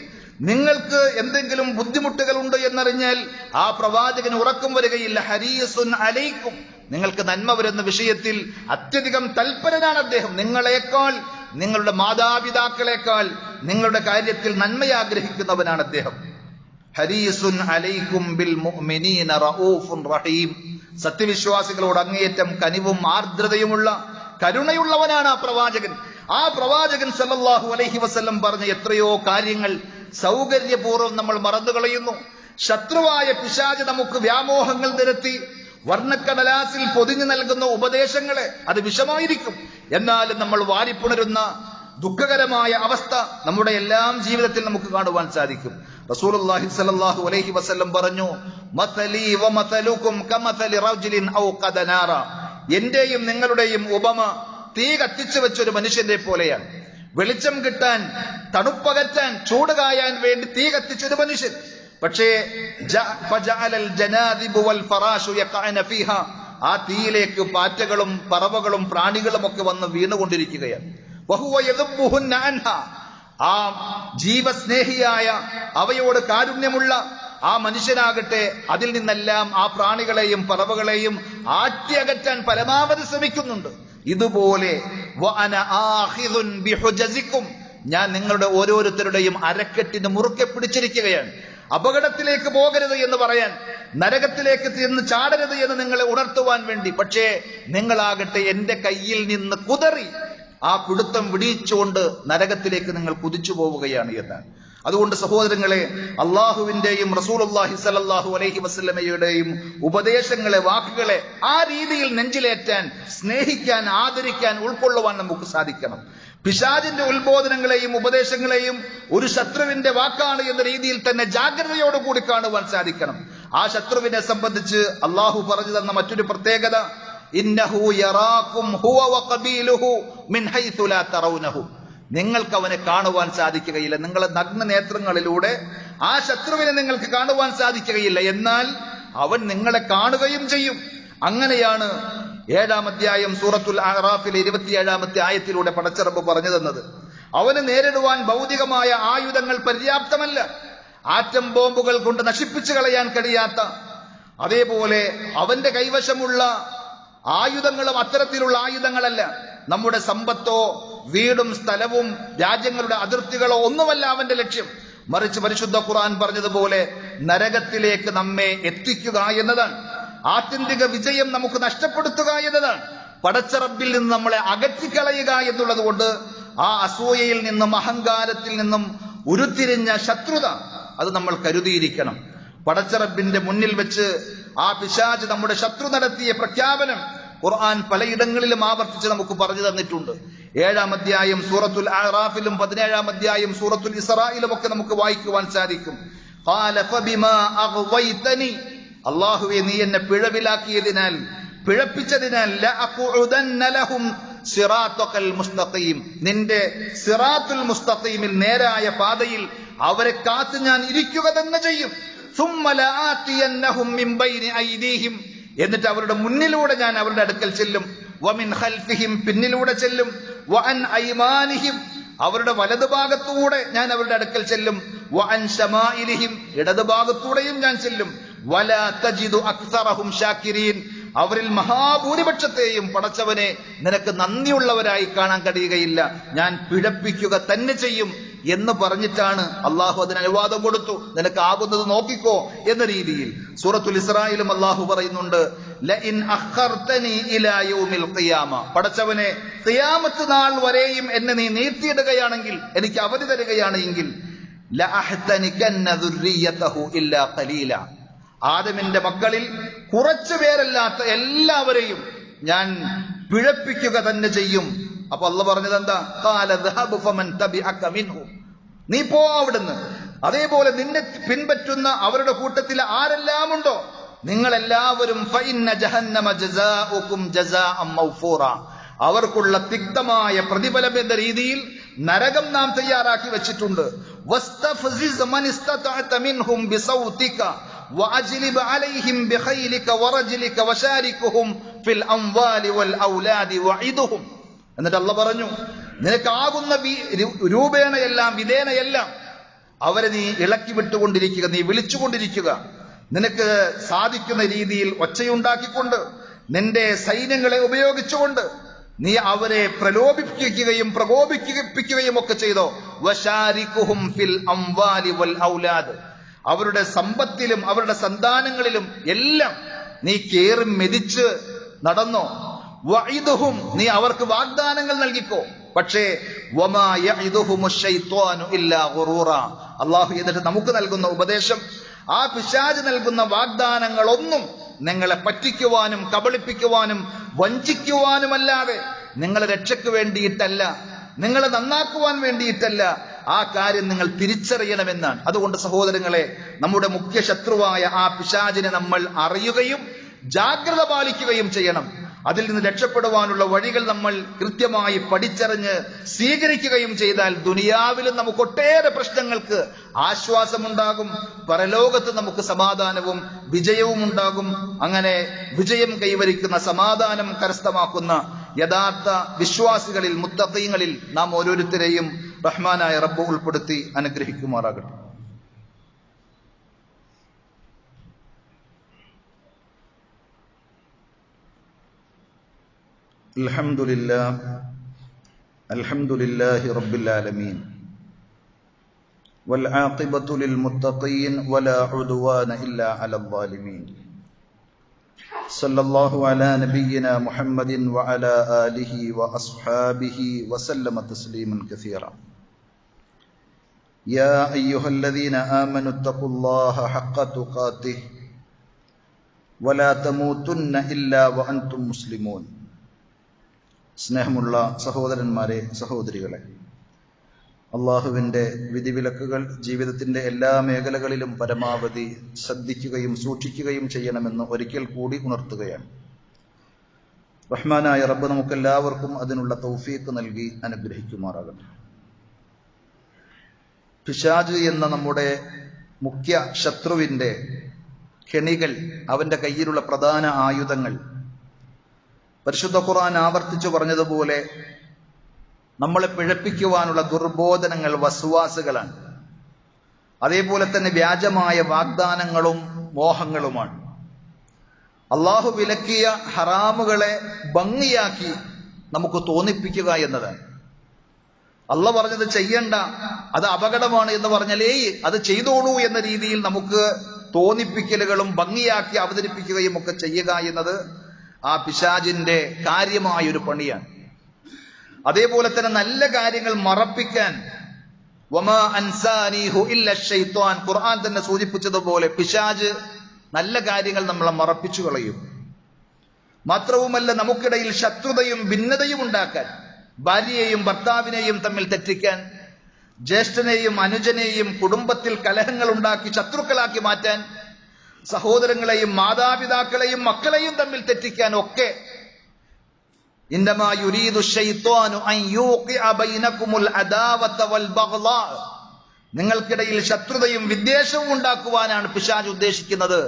നിങ്ങൾക്ക് എന്തെങ്കിലും ബുദ്ധിമുട്ടുകൾ ഉണ്ട് എന്നറിഞ്ഞാൽ ആ പ്രവാചകന് ഉറക്കം വരികയില്ല. ഹരീസുൻ അലൈക്കും, നിങ്ങൾക്ക് നന്മ വരുന്ന വിഷയത്തിൽ അത്യധികം തൽപരനാണ് അദ്ദേഹം. നിങ്ങളെക്കാൾ, നിങ്ങളുടെ മാതാപിതാക്കളെക്കാൾ നിങ്ങളുടെ കാര്യത്തിൽ നന്മയാഗ്രഹിക്കുന്നവനാണ് അദ്ദേഹം. ഹരീസുൻ അലൈക്കും ബിൽ മുഅ്മിനീന റഊഫുൻ റഹീം, സത്യവിശ്വാസികളോട് അങ്ങേയറ്റം കനിവും ആർദ്രതയുമുള്ള കരുണയുള്ളവനാണ് ആ പ്രവാചകൻ. ആ പ്രവാചകൻ സല്ലല്ലാഹു അലൈഹി വസല്ലം പറഞ്ഞ എത്രയോ കാര്യങ്ങൾ സൗകര്യപൂർവ്വം നമ്മൾ മറന്നുകളയുന്നു. ശത്രുവായ പിശാച് നമുക്ക് വ്യാമോഹങ്ങൾ നിരത്തി വർണ്ണക്കടലാസിൽ പൊതിഞ്ഞു നൽകുന്ന ഉപദേശങ്ങളെ അത് വിഷമായിരിക്കും, എന്നാലും നമ്മൾ വാരിപ്പുണരുന്ന ദുഃഖകരമായ അവസ്ഥ നമ്മുടെ എല്ലാം ജീവിതത്തിൽ നമുക്ക് കാണുവാൻ സാധിക്കും. റസൂലുള്ളാഹി സ്വല്ലല്ലാഹു അലൈഹി വസല്ലം പറഞ്ഞു, മസലി വമസലുകും കമസലി റജുലിൻ ഔഖദ നാറ, എന്റെയും നിങ്ങളുടെയും ഉപമ തീ കത്തിച്ചു വെച്ചൊരു മനുഷ്യന്റെ പോലെയാണ്. വെളിച്ചം കിട്ടാൻ, തണുപ്പകറ്റാൻ, ചൂട് കായാൻ വേണ്ടി തീ കത്തിച്ചൊരു മനുഷ്യൻ. പക്ഷേ ആ തീയിലേക്ക് പാറ്റകളും പറവകളും പ്രാണികളും ഒക്കെ വന്ന് വീണുകൊണ്ടിരിക്കുകയാണ്. ആ ജീവസ്നേഹിയായ, അവയോട് കാരുണ്യമുള്ള ആ മനുഷ്യനാകട്ടെ അതിൽ നിന്നെല്ലാം ആ പ്രാണികളെയും പറവകളെയും ആട്ടിയകറ്റാൻ പരമാവധി ശ്രമിക്കുന്നുണ്ട്. ഇതുപോലെ ഞാൻ നിങ്ങളുടെ ഓരോരുത്തരുടെയും അരക്കെട്ടിന് മുറുക്കെ പിടിച്ചിരിക്കുകയാണ്. അപകടത്തിലേക്ക് പോകരുത് എന്ന് പറയാൻ, നരകത്തിലേക്ക് ചെന്ന് ചാടരുത് എന്ന് നിങ്ങളെ ഉണർത്തുവാൻ വേണ്ടി. പക്ഷേ നിങ്ങളാകട്ടെ എന്റെ കയ്യിൽ നിന്ന് കുതറി ആ പിടുത്തം വിടിയിച്ചുകൊണ്ട് നരകത്തിലേക്ക് നിങ്ങൾ കുതിച്ചു പോവുകയാണ് എന്നാണ്. അതുകൊണ്ട് സഹോദരങ്ങളെ, അള്ളാഹുവിന്റെയും റസൂലുള്ളാഹി സ്വല്ലല്ലാഹു അലൈഹി വസല്ലമയുടെയും ഉപദേശങ്ങളെ, വാക്കുകളെ ആ രീതിയിൽ നെഞ്ചിലേറ്റാൻ, സ്നേഹിക്കാൻ, ആദരിക്കാൻ, ഉൾക്കൊള്ളുവാൻ നമുക്ക് സാധിക്കണം. പിശാചിന്റെ ഉത്ബോധനങ്ങളെയും ഉപദേശങ്ങളെയും ഒരു ശത്രുവിന്റെ വാക്കാണ് എന്ന രീതിയിൽ തന്നെ ജാഗ്രതയോടുകൂടി കാണുവാൻ സാധിക്കണം. ആ ശത്രുവിനെ സംബന്ധിച്ച് അള്ളാഹു പറഞ്ഞു തന്ന മറ്റൊരു പ്രത്യേകത, ഇന്നഹു യറാകും ഹുവ വഖബീലുഹു മിൻ ഹൈസു ലാ തറൗനഹു, നിങ്ങൾക്ക് അവനെ കാണുവാൻ സാധിക്കുകയില്ല. നിങ്ങളെ നഗ്ന നേത്രങ്ങളിലൂടെ ആ ശത്രുവിനെ നിങ്ങൾക്ക് കാണുവാൻ സാധിക്കുകയില്ല, എന്നാൽ അവൻ നിങ്ങളെ കാണുകയും ചെയ്യും. അങ്ങനെയാണ് 7-ാം അധ്യായം സൂറത്തുൽ അഅറാഫിലെ 27-ാമത്തെ ആയത്തിലൂടെ പടച്ചറബ് പറഞ്ഞു തന്നത്. അവന് നേരിടുവാൻ ഭൗതികമായ ആയുധങ്ങൾ പര്യാപ്തമല്ല, ആറ്റം ബോംബുകൾ കൊണ്ട് നശിപ്പിച്ചു കളയാൻ കഴിയാത്ത, അതേപോലെ അവന്റെ കൈവശമുള്ള ആയുധങ്ങളും അത്തരത്തിലുള്ള ആയുധങ്ങളല്ല. നമ്മുടെ സമ്പത്തോ വീടും സ്ഥലവും രാജ്യങ്ങളുടെ അതിർത്തികളോ ഒന്നുമല്ല അവന്റെ ലക്ഷ്യം. മറിച്ച് പരിശുദ്ധ ഖുർആൻ പറഞ്ഞതുപോലെ നരകത്തിലേക്ക് നമ്മെ എത്തിക്കുക എന്നതാണ്. ആത്യന്തിക വിജയം നമുക്ക് നഷ്ടപ്പെടുത്തുക എന്നതാണ്. പടച്ച റബ്ബിൽ നിന്ന് നമ്മളെ അകറ്റിക്കളയുക എന്നുള്ളത് കൊണ്ട് ആ അസൂയയിൽ നിന്നും അഹങ്കാരത്തിൽ നിന്നും ഉരുത്തിരിഞ്ഞ ശത്രുത അത് നമ്മൾ കരുതിയിരിക്കണം. പടച്ച റബ്ബിന്റെ മുന്നിൽ വെച്ച് ആ പിശാച് നമ്മുടെ ശത്രു നടത്തിയ പ്രഖ്യാപനം ഖുർആൻ പലയിടങ്ങളിലും ആവർത്തിച്ച് നമുക്ക് പറഞ്ഞു തന്നിട്ടുണ്ട്. 7-ാം അധ്യായം സൂറത്തുൽ അഅറാഫിലും 17-ാം അധ്യായം സൂറത്തുൽ ഇസ്റായിലും ഒക്കെ നമുക്ക് വായിക്കുവാൻ സാധിക്കും. ഖാല ഫബിമാ അഗ്വൈതനി, അല്ലാഹുവേ നീ എന്നെ പിഴവിലാക്കിയതിനാൽ, പിഴപ്പിച്ചതിനാൽ, ലഅഖുദന്ന ലഹും സിറാത്തൽ മുസ്തഖീം, നിന്റെ സിറാത്തുൽ മുസ്തഖീമിൽ നേരായ പാതയിൽ അവരെ കാത്ത് ഞാൻ ഇരിക്കുക തന്നെ ചെയ്യും. സുമ്മ ലആതിയന്നഹും മിൻ ബൈനി ഐദീഹിം, എന്നിട്ട് അവരുടെ മുന്നിലൂടെ ഞാൻ അവരുടെ അടുക്കൽ ചെല്ലും. വമിൻ ഖൽഫിഹിം, പിന്നിലൂടെ ചെല്ലും. വഅൻ ഐമാനിഹിം, അവരുടെ വലതുഭാഗത്തൂടെ ഞാൻ അവരുടെ അടുക്കൽ ചെല്ലും. വഅൻ ശമാഇലിഹിം, ഇടതുഭാഗത്തൂടെയും ഞാൻ ചെല്ലും. വലാ തജിദു അക്സറഹും ശാകിരീൻ, അവരിൽ മഹാഭൂരിപക്ഷത്തെയും പടച്ചവനെ നിനക്ക് നന്ദിയുള്ളവരായി കാണാൻ കഴിയുകയില്ല, ഞാൻ പിഴപ്പിക്കുക തന്നെ ചെയ്യും എന്ന് പറഞ്ഞിട്ടാണ് അള്ളാഹു അതിന് അനുവാദം കൊടുത്തു. നിനക്ക് ആകുന്നത് നോക്കിക്കോ എന്ന രീതിയിൽ. സൂറത്തുൽ ഇസ്റായിലും അള്ളാഹു പറയുന്നുണ്ട്, ലഇൻ അഖർതനി ഇലാ യൗമിൽ ഖിയാമ, പടച്ചവനെ ഖിയാമത്ത് നാൾ വരെയും എന്നെ നീ നീട്ടിയിടുകയാണെങ്കിൽ, എനിക്ക് അവധി തരികയാണെങ്കിൽ, ലഅഹ്തനികന്ന ദുർരിയതഹു ഇല്ലാ ഖലീല, ആദമിന്റെ മക്കളിൽ കുറച്ചു പേരല്ലാത്ത എല്ലാവരെയും ഞാൻ പിഴപ്പിക്കുക തന്നെ ചെയ്യും. അപ്പൊ അള്ളാഹ് പറഞ്ഞത് എന്താ? ഖാല ദഹബ് ഫമൻ തബിഅക മിൻഹും, നീ പോ അവിടുന്ന്. അതേപോലെ നിന്നെ പിൻപറ്റുന്ന അവരുടെ കൂട്ടത്തിൽ ആരെല്ലാം ഉണ്ടോ നിങ്ങളെല്ലാവരും ഫഇന്ന ജഹന്നമ ജസാഉകും ജസാഅൻ മൗഫൂറ, അവർക്കുള്ള തിക്തമായ പ്രതിഫലം എന്ന രീതിയിൽ നരകം നാം തയ്യാറാക്കി വെച്ചിട്ടുണ്ട്. വസ്തഫ്സിസ് മൻ ഇസ്തതഅത മിൻഹും ബിസൗതിക വഅജ്ലിബ് അലൈഹിം ബിഖൈലിക വറജ്ലിക വശാരികുഹും ഫിൽ അംവാലി വൽ ഔലാദി വഇദുഹും. എന്നിട്ട് അല്ലാഹ് പറഞ്ഞു, നിനക്കാകുന്ന രൂപേണയെല്ലാം വിധേനയെല്ലാം അവരെ നീ ഇളക്കി വിട്ടുകൊണ്ടിരിക്കുക, നീ വിളിച്ചുകൊണ്ടിരിക്കുക. നിനക്ക് സാധിക്കുന്ന രീതിയിൽ ഒച്ചയുണ്ടാക്കിക്കൊണ്ട് നിന്റെ സൈന്യങ്ങളെ ഉപയോഗിച്ചുകൊണ്ട് നീ അവരെ പ്രലോഭിപ്പിക്കുകയും പ്രകോപിപ്പിക്കുകയും ഒക്കെ ചെയ്തോ. വശാരികുഹും ഫിൽ അംവാലി വൽ ഔലാദ്, അവരുടെ സമ്പത്തിലും അവരുടെ സന്താനങ്ങളിലും എല്ലാം നീ കേറി മെതിച്ച് നടന്നോ. വഇദുഹും, നീ അവർക്ക് വാഗ്ദാനങ്ങൾ നൽകിക്കോ. പക്ഷേ വമാ യഇദുഹുമുശ് ശൈത്വാനു ഇല്ലാ ഗുറൂറ, അല്ലാഹു എന്നിട്ട് നമുക്ക് നൽകുന്ന ഉപദേശം, ആ പിശാച് നൽകുന്ന വാഗ്ദാനങ്ങളൊന്നും നിങ്ങളെ പറ്റിക്കുവാനും കബളിപ്പിക്കുവാനും വഞ്ചിക്കുവാനുമല്ലാതെ നിങ്ങളെ രക്ഷയ്ക്ക് വേണ്ടിയിട്ടല്ല, നിങ്ങളെ നന്നാക്കുവാൻ വേണ്ടിയിട്ടല്ല. ആ കാര്യം നിങ്ങൾ തിരിച്ചറിയണമെന്നാണ്. അതുകൊണ്ട് സഹോദരങ്ങളെ, നമ്മുടെ മുഖ്യ ശത്രുവായ ആ പിശാചിനെ നമ്മൾ അറിയുകയും ജാഗ്രത പാലിക്കുകയും ചെയ്യണം. അതിൽ നിന്ന് രക്ഷപ്പെടുവാനുള്ള വഴികൾ നമ്മൾ കൃത്യമായി പഠിച്ചറിഞ്ഞ് സ്വീകരിക്കുകയും ചെയ്താൽ ദുനിയാവിലും നമുക്ക് ഒട്ടേറെ പ്രശ്നങ്ങൾക്ക് ആശ്വാസമുണ്ടാകും, പരലോകത്ത് നമുക്ക് സമാധാനവും വിജയവും ഉണ്ടാകും. അങ്ങനെ വിജയം കൈവരിക്കുന്ന, സമാധാനം കരസ്ഥമാക്കുന്ന യഥാർത്ഥ വിശ്വാസികളിൽ, മുത്തഖീങ്ങളിൽ നാം ഓരോരുത്തരെയും റഹ്മാനായ റബ്ബ് ഉൾപ്പെടുത്തി അനുഗ്രഹിക്കുമാറാകട്ടെ. അൽഹംദുലില്ലാഹി റബ്ബിൽ ആലമീൻ വൽ ആഖിബത്തു ലിൽ മുത്തഖീൻ വലാ ഉദ്വാന ഇല്ലാ അലൽ ളാലിമീൻ. സല്ലല്ലാഹു അലാ നബിയ്യിനാ മുഹമ്മദിൻ വഅലാ ആലിഹി വഅസ്ഹാബിഹി വസല്ലമ തസ്ലീമൻ കസീറ. യാ അയ്യുഹല്ലദീന ആമനു തഖുല്ലാഹ ഹഖ്ക തുഖാതിഹി വലാ തമൂതുന്ന ഇല്ലാ വഅൻതും മുസ്ലിമൂൻ. സ്നേഹമുള്ള സഹോദരന്മാരെ, സഹോദരികളെ, അള്ളാഹുവിൻ്റെ വിധിവിലക്കുകൾ ജീവിതത്തിൻ്റെ എല്ലാ മേഖലകളിലും പരമാവധി ശ്രദ്ധിക്കുകയും സൂക്ഷിക്കുകയും ചെയ്യണമെന്ന് ഒരിക്കൽ കൂടി ഉണർത്തുകയാണ്. റഹ്മാനായ റബ്ബ് നമുക്കെല്ലാവർക്കും അതിനുള്ള തൗഫീഖ് നൽകി അനുഗ്രഹിക്കുമാറാകട്ടെ. പിശാച് എന്ന നമ്മുടെ മുഖ്യ ശത്രുവിൻ്റെ കെണികൾ, അവൻ്റെ കയ്യിലുള്ള പ്രധാന ആയുധങ്ങൾ, പരിശുദ്ധ ഖുർആൻ ആവർത്തിച്ചു പറഞ്ഞതുപോലെ നമ്മളെ പിഴപ്പിക്കുവാനുള്ള ദുർബോധനങ്ങൾ, വസ്വാസുകളാണ്. അതേപോലെ തന്നെ വ്യാജമായ വാഗ്ദാനങ്ങളും മോഹങ്ങളുമാണ്. അള്ളാഹു വിലക്കിയ ഹറാമുകളെ ഭംഗിയാക്കി നമുക്ക് തോന്നിപ്പിക്കുക എന്നതാണ്. അള്ളാഹ് പറഞ്ഞത് ചെയ്യണ്ട, അത് അപകടമാണ് എന്ന് പറഞ്ഞാൽ അത് ചെയ്തോളൂ എന്ന രീതിയിൽ നമുക്ക് തോന്നിപ്പിക്കലുകളും ഭംഗിയാക്കി അവതരിപ്പിക്കുകയും ഒക്കെ ചെയ്യുക എന്നത് ആ പിശാചിന്റെ കാര്യമായൊരു പണിയാണ്. അതേപോലെ തന്നെ നല്ല കാര്യങ്ങൾ മറപ്പിക്കാൻ, വമാ അൻസാനിഹു ഇല്ല ശൈത്വാൻ, ഖുർആൻ തന്നെ സൂചിപ്പിച്ചതുപോലെ പിശാച് നല്ല കാര്യങ്ങൾ നമ്മളെ മറപ്പിച്ചു കളയും. മാത്രവുമല്ല, നമുക്കിടയിൽ ശത്രുതയും ഭിന്നതയും ഉണ്ടാക്കാൻ, ഭാര്യയെയും ഭർത്താവിനെയും തമ്മിൽ തെറ്റിക്കാൻ, ജ്യേഷ്ഠനെയും അനുജനെയും കുടുംബത്തിൽ കലഹങ്ങൾ ഉണ്ടാക്കി ശത്രുക്കളാക്കി മാറ്റാൻ, സഹോദരങ്ങളെയും മാതാപിതാക്കളെയും മക്കളെയും തമ്മിൽ തെറ്റിക്കാൻ ഒക്കെ ഇന്നമാ യുരീദു ശൈത്വാനു അൻ യൂഖിഅ ബൈനകുമുൽ അദാവത വൽ ബഗ്ളാ, നിങ്ങൾക്കിടയിൽ ശത്രുതയും വിദ്വേഷവും ഉണ്ടാക്കുവാനാണ് പിശാച് ഉദ്ദേശിക്കുന്നത്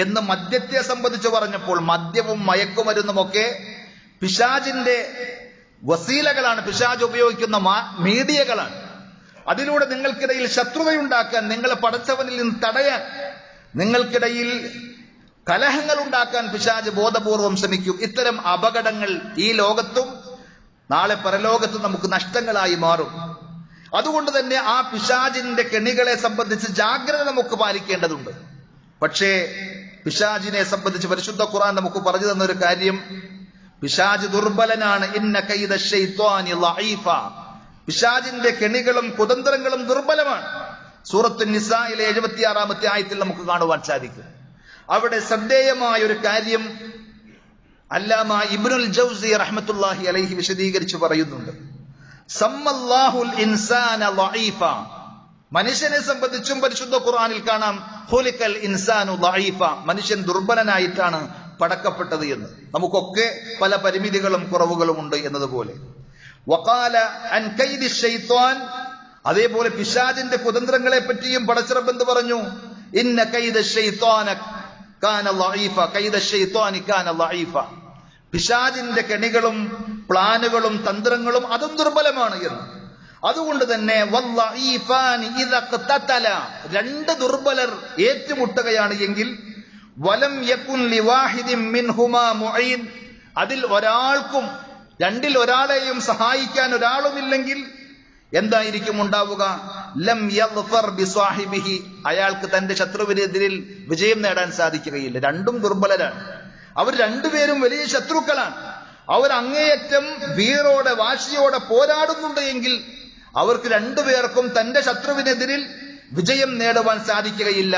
എന്ന് മദ്യത്തെ സംബന്ധിച്ച് പറഞ്ഞപ്പോൾ, മദ്യവും മയക്കുമരുന്നുമൊക്കെ പിശാചിന്റെ വസീലകളാണ്, പിശാച് ഉപയോഗിക്കുന്ന മീഡിയകളാണ്. അതിലൂടെ നിങ്ങൾക്കിടയിൽ ശത്രുതയുണ്ടാക്കാൻ, നിങ്ങളെ പടച്ചവനിൽ നിന്ന് തടയാൻ, നിങ്ങൾക്കിടയിൽ കലഹങ്ങൾ ഉണ്ടാക്കാൻ പിശാച് ബോധപൂർവം ശ്രമിക്കും. ഇത്തരം അപകടങ്ങൾ ഈ ലോകത്തും നാളെ പരലോകത്തും നമുക്ക് നഷ്ടങ്ങളായി മാറും. അതുകൊണ്ട് തന്നെ ആ പിശാചിന്റെ കെണികളെ സംബന്ധിച്ച് ജാഗ്രത നമുക്ക് പാലിക്കേണ്ടതുണ്ട്. പക്ഷേ പിശാചിനെ സംബന്ധിച്ച് പരിശുദ്ധ ഖുർആൻ നമുക്ക് പറഞ്ഞു തന്നൊരു കാര്യം, പിശാച് ദുർബലനാണ്. ഇന്ന കൈദ ശൈത്വാനി ലഈഫ, പിശാചിന്റെ കെണികളും കുതന്ത്രങ്ങളും ദുർബലമാണ്. സൂറത്തുൻ നിസായിലെ 76-ാമത്തെ ആയത്തിൽ നമുക്ക് കാണുവാൻ സാധിക്കും. അവിടെ ശ്രദ്ധേയമായ ഒരു കാര്യം അല്ലാമ ഇബ്നുൽ ജൗസി റഹ്മത്തുള്ളാഹി അലൈഹി വിശദീകരിച്ചു പറയുന്നുണ്ട്. സമ്മല്ലാഹുൽ ഇൻസാന ളഈഫ, മനുഷ്യനെ സംബന്ധിച്ചും പരിശുദ്ധ ഖുർആനിൽ കാണാം ഖുലിഖൽ ഇൻസാനു ളഈഫ, മനുഷ്യൻ ദുർബലനായിട്ടാണ് പടക്കപ്പെട്ടത് എന്ന്. നമുക്കൊക്കെ പല പരിമിതികളും കുറവുകളും ഉണ്ട് എന്നതുപോലെ. വഖാല അൻ കൈദി ശൈത്വാൻ, അതേപോലെ പിശാചിന്റെ കുതന്ത്രങ്ങളെ പറ്റിയും പടച്ചറബ് എന്ത് പറഞ്ഞു? ഇന്ന കൈദ ശൈത്വാന കാന ളഈഫ, കൈദ ശൈത്വാനി കാന ളഈഫ, പിശാചിന്റെ കെണികളും പ്ലാനുകളും തന്ത്രങ്ങളും അതും ദുർബലമാണ് എന്ന്. അതുകൊണ്ട് തന്നെ വല്ലഈഫാനി ഇദ ഖതതല, രണ്ട് ദുർബലർ ഏറ്റുമുട്ടുകയാണ് എങ്കിൽ വലം യകുൻ ലിവാഹിദിൻ മിൻഹുമാ മുഈൻ, അതിൽ ഒരാൾക്കും രണ്ടിൽ ഒരാളെയും സഹായിക്കാൻ ഒരാളുമില്ലെങ്കിൽ എന്തായിരിക്കും ഉണ്ടാവുക? ലം യഗ്ഫർ ബിസ്വാഹിബിഹി, അയാൾക്ക് തന്റെ ശത്രുവിനെതിരിൽ വിജയം നേടാൻ സാധിക്കുകയില്ല. രണ്ടും ദുർബലരാണ്. അവർ രണ്ടുപേരും വലിയ ശത്രുക്കളാണ്. അവർ അങ്ങേയറ്റം വീറോടെ വാശിയോടെ പോരാടുന്നുണ്ട് എങ്കിൽ അവർക്ക് രണ്ടുപേർക്കും തന്റെ ശത്രുവിനെതിരിൽ വിജയം നേടുവാൻ സാധിക്കുകയില്ല.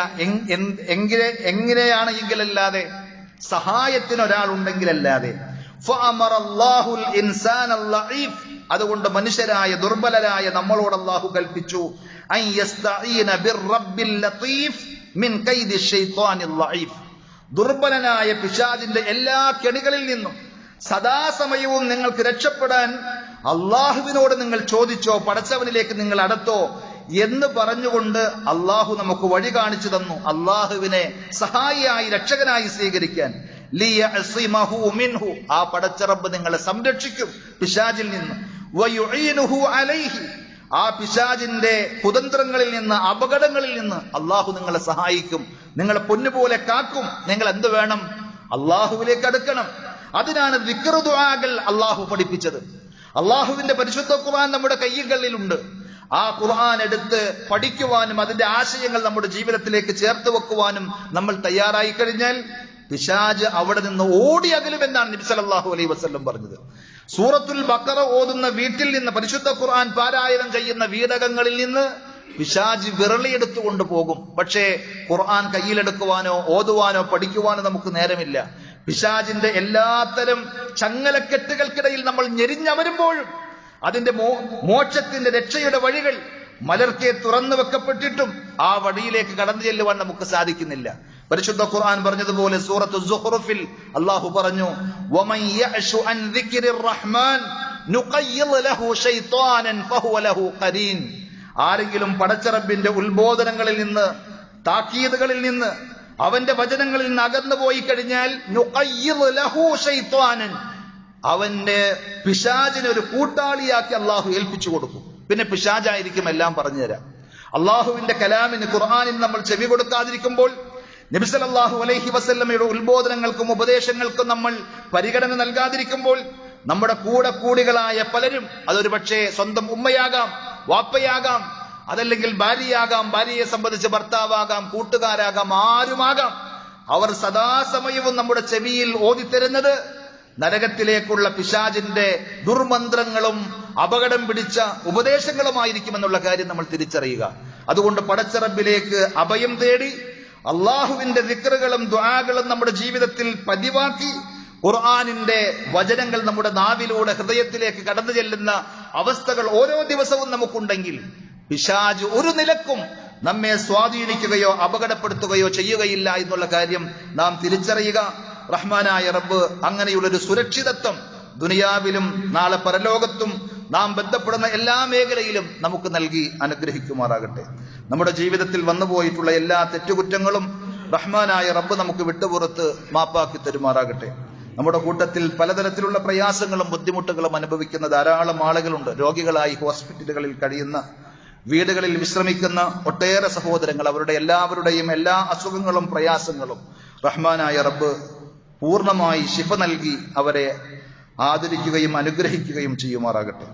എങ്ങനെയാണ് എങ്കിലല്ലാതെ, സഹായത്തിന് ഒരാളുണ്ടെങ്കിലല്ലാതെ. അതുകൊണ്ട് മനുഷ്യരായ ദുർബലരായ നമ്മളോട് അല്ലാഹു കൽപ്പിച്ചു അൻ യസ്തഈന ബിർറബ്ബിൽ ലതീഫ് മിൻ കൈദി ശൈത്വാനിൽ ളഈഫ്, ദുർബലനായ പിശാചിന്റെ എല്ലാ കെണികളിൽ നിന്നും സദാസമയവും നിങ്ങൾക്ക് രക്ഷപ്പെടാൻ അള്ളാഹുവിനോട് നിങ്ങൾ ചോദിച്ചോ, പടച്ചവനിലേക്ക് നിങ്ങൾ അടുത്തോ എന്ന് പറഞ്ഞുകൊണ്ട് അള്ളാഹു നമുക്ക് വഴി കാണിച്ചു തന്നു. അള്ളാഹുവിനെ സഹായിയായി രക്ഷകനായി സ്വീകരിക്കാൻ. ലിയഅസിമഹു മിൻഹു, ആ പടച്ചറബ് നിങ്ങളെ സംരക്ഷിക്കും പിശാചിൽ നിന്ന്. വയുഈനുഹു അലൈഹി, ആ പിശാചിന്റെ കുതന്ത്രങ്ങളിൽ നിന്ന് അപകടങ്ങളിൽ നിന്ന് അള്ളാഹു നിങ്ങളെ സഹായിക്കും, നിങ്ങളെ പൊന്നുപോലെ കാക്കും. നിങ്ങൾ എന്ത് വേണം? അള്ളാഹുവിലേക്ക് അടുക്കണം. അതിനാണ് ദിക്ർ ദുആകൾ അള്ളാഹു പഠിപ്പിച്ചത്. അള്ളാഹുവിന്റെ പരിശുദ്ധ ഖുർആൻ നമ്മുടെ കൈകളിലുണ്ട്. ആ ഖുർആൻ എടുത്ത് പഠിക്കുവാനും അതിന്റെ ആശയങ്ങൾ നമ്മുടെ ജീവിതത്തിലേക്ക് ചേർത്ത് വെക്കുവാനും നമ്മൾ തയ്യാറായി കഴിഞ്ഞാൽ പിശാച് അവിടെ നിന്ന് ഓടി അകലുമെന്നാണ് നബി സല്ലല്ലാഹു അലൈഹി വസല്ലം പറഞ്ഞത്. സൂറത്തുൽ ബഖറ ഓതുന്ന വീട്ടിൽ നിന്ന്, പരിശുദ്ധ ഖുർആൻ പാരായണം ചെയ്യുന്ന വീടകങ്ങളിൽ നിന്ന് പിശാച് വിരളിയെടുത്തുകൊണ്ട് പോകും. പക്ഷേ ഖുർആൻ കയ്യിലെടുക്കുവാനോ ഓതുവാനോ പഠിക്കുവാനോ നമുക്ക് നേരമില്ല. പിശാചിന്റെ എല്ലാത്തരം ചങ്ങലക്കെട്ടുകൾക്കിടയിൽ നമ്മൾ ഞെരിഞ്ഞമരുമ്പോഴും അതിന്റെ മോക്ഷത്തിന്റെ രക്ഷയുടെ വഴികൾ മലർക്കെ തുറന്നു വെക്കപ്പെട്ടിട്ടും ആ വഴിയിലേക്ക് കടന്നു ചെല്ലുവാൻ നമുക്ക് സാധിക്കുന്നില്ല. പരിശുദ്ധ ഖുർആൻ പറഞ്ഞതുപോലെ സൂറത്തു സുഖ്റുഫിൽ അല്ലാഹു പറഞ്ഞു വമൻ യഅശു അൻ ദിക്രിർ റഹ്മാൻ നുഖയ്യിദ് ലഹു ശൈത്വാനൻ ഫഹുവ ലഹു ഖരീൻ, ആരെങ്കിലും പടച്ചറബിന്റെ ഉത്ബോധനങ്ങളിൽ നിന്ന്, താക്കീതുകളിൽ നിന്ന്, അവന്റെ വചനങ്ങളിൽ നിന്ന് അകന്നു പോയി കഴിഞ്ഞാൽ നുഖയ്യിദ് ലഹു ശൈത്വാനൻ, അവന്റെ പിശാചിനെ ഒരു കൂട്ടാളിയാക്കി അള്ളാഹു ഏൽപ്പിച്ചു കൊടുക്കും. പിന്നെ പിശാചായിരിക്കും എല്ലാം പറഞ്ഞു തരാം. അള്ളാഹുവിന്റെ കലാമിന്, ഖുർആനിന് നമ്മൾ ചെവി കൊടുക്കാതിരിക്കുമ്പോൾ, നബി സല്ലല്ലാഹു അലൈഹി വസല്ലമയുടെ ഉത്ബോധനങ്ങൾക്കും ഉപദേശങ്ങൾക്കും നമ്മൾ പരിഗണന നൽകാതിരിക്കുമ്പോൾ, നമ്മുടെ കൂടികളായ പലരും, അതൊരു പക്ഷേ സ്വന്തം ഉമ്മയാകാം, വാപ്പയാകാം, അതല്ലെങ്കിൽ ഭാര്യയാകാം, ഭാര്യയെ സംബന്ധിച്ച് ഭർത്താവാകാം, കൂട്ടുകാരാകാം, ആരുമാകാം, അവർ സദാസമയവും നമ്മുടെ ചെവിയിൽ ഓതിത്തരുന്നത് നരകത്തിലേക്കുള്ള പിശാചിന്റെ ദുർമന്ത്രങ്ങളും അപകടം പിടിച്ച ഉപദേശങ്ങളുമായിരിക്കുമെന്നുള്ള കാര്യം നമ്മൾ തിരിച്ചറിയുക. അതുകൊണ്ട് പടച്ചറബിലേക്ക് അഭയം തേടി അള്ളാഹുവിന്റെ ദിക്റുകളും ദുആകളും നമ്മുടെ ജീവിതത്തിൽ പതിവാക്കി ഖുർആനിന്റെ വചനങ്ങൾ നമ്മുടെ നാവിലൂടെ ഹൃദയത്തിലേക്ക് കടന്നു ചെല്ലുന്ന അവസ്ഥകൾ ഓരോ ദിവസവും നമുക്കുണ്ടെങ്കിൽ പിശാച് ഒരു നിലക്കും നമ്മെ സ്വാധീനിക്കുകയോ അപകടപ്പെടുത്തുകയോ ചെയ്യുകയില്ല എന്നുള്ള കാര്യം നാം തിരിച്ചറിയുക. റഹ്മാനായ റബ്ബ് അങ്ങനെയുള്ളൊരു സുരക്ഷിതത്വം ദുനിയാവിലും നാളെ പരലോകത്തും നാം ബന്ധപ്പെടുന്ന എല്ലാ മേഖലയിലും നമുക്ക് നൽകി അനുഗ്രഹിക്കുമാറാകട്ടെ. നമ്മുടെ ജീവിതത്തിൽ വന്നുപോയിട്ടുള്ള എല്ലാ തെറ്റുകുറ്റങ്ങളും റഹ്മാനായ റബ്ബ് നമുക്ക് വിട്ടുപുറത്ത് മാപ്പാക്കി തരുമാറാകട്ടെ. നമ്മുടെ കൂട്ടത്തിൽ പലതരത്തിലുള്ള പ്രയാസങ്ങളും ബുദ്ധിമുട്ടുകളും അനുഭവിക്കുന്ന ധാരാളം ആളുകളുണ്ട്. രോഗികളായി ഹോസ്പിറ്റലുകളിൽ കഴിയുന്ന, വീടുകളിൽ വിശ്രമിക്കുന്ന ഒട്ടേറെ സഹോദരങ്ങൾ, അവരുടെ എല്ലാവരുടെയും എല്ലാ അസുഖങ്ങളും പ്രയാസങ്ങളും റഹ്മാനായ റബ്ബ് പൂർണ്ണമായി ശിഫ നൽകി അവരെ ആദരിക്കുകയും അനുഗ്രഹിക്കുകയും ചെയ്യുമാറാകട്ടെ.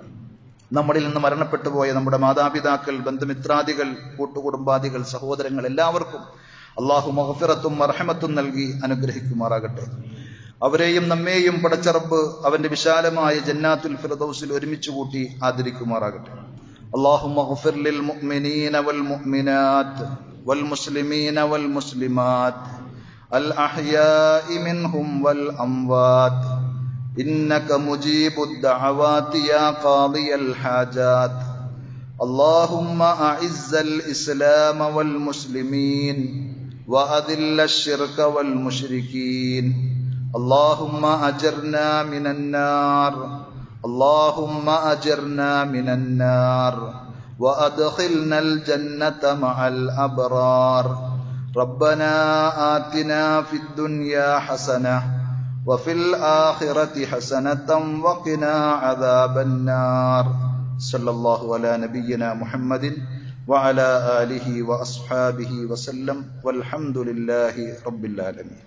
നമ്മളിൽ നിന്ന് മരണപ്പെട്ടു പോയ നമ്മുടെ മാതാപിതാക്കൾ, ബന്ധുമിത്രാദികൾ, കൂട്ടുകുടുംബാദികൾ, സഹോദരങ്ങൾ എല്ലാവർക്കും അള്ളാഹു മഗ്ഫിറത്തും മർഹമത്തും നൽകി അനുഗ്രഹിക്കുമാറാകട്ടെ. അവരെയും നമ്മെയും പടച്ച റബ്ബ് അവന്റെ വിശാലമായ ജന്നാത്തുൽ ഫിർദൗസിൽ ഒരുമിച്ച് കൂട്ടി ആദരിക്കുമാറാകട്ടെ. اللهم اغفر للمؤمنين والمؤمنات والمسلمين والمسلمات الأحياء منهم والأموات إنك مجيب الدعوات يا قاضي الحاجات اللهم أعز الإسلام والمسلمين وأذل الشرك والمشركين اللهم أجرنا من النار اللهم أجرنا من النار وأدخلنا الجنة مع الأبرار ربنا آتنا في الدنيا حسنة وفي الآخرة حسنة وقنا عذاب النار صلى الله على نبينا محمد وعلى آله وأصحابه وسلم والحمد لله رب العالمين.